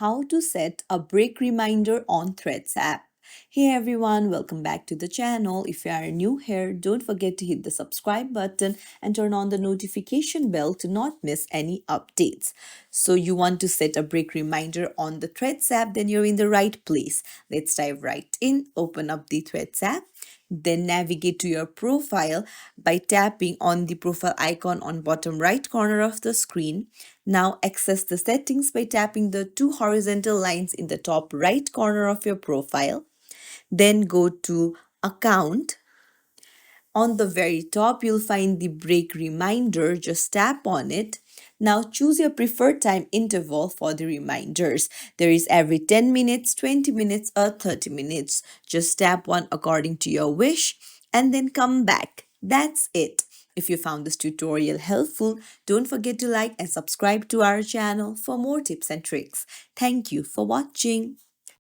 how to set a break reminder on Threads app. Hey everyone, welcome back to the channel. If you are new here, don't forget to hit the subscribe button and turn on the notification bell to not miss any updates. So you want to set a break reminder on the Threads app, then you're in the right place. Let's dive right in. Open up the Threads app. Then navigate to your profile by tapping on the profile icon on bottom right corner of the screen. Now access the settings by tapping the two horizontal lines in the top right corner of your profile. Then go to account. On the very top, you'll find the break reminder. Just tap on it. Now choose your preferred time interval for the reminders. There is every 10 minutes, 20 minutes, or 30 minutes. Just tap one according to your wish and then come back. That's it. If you found this tutorial helpful, don't forget to like and subscribe to our channel for more tips and tricks. Thank you for watching.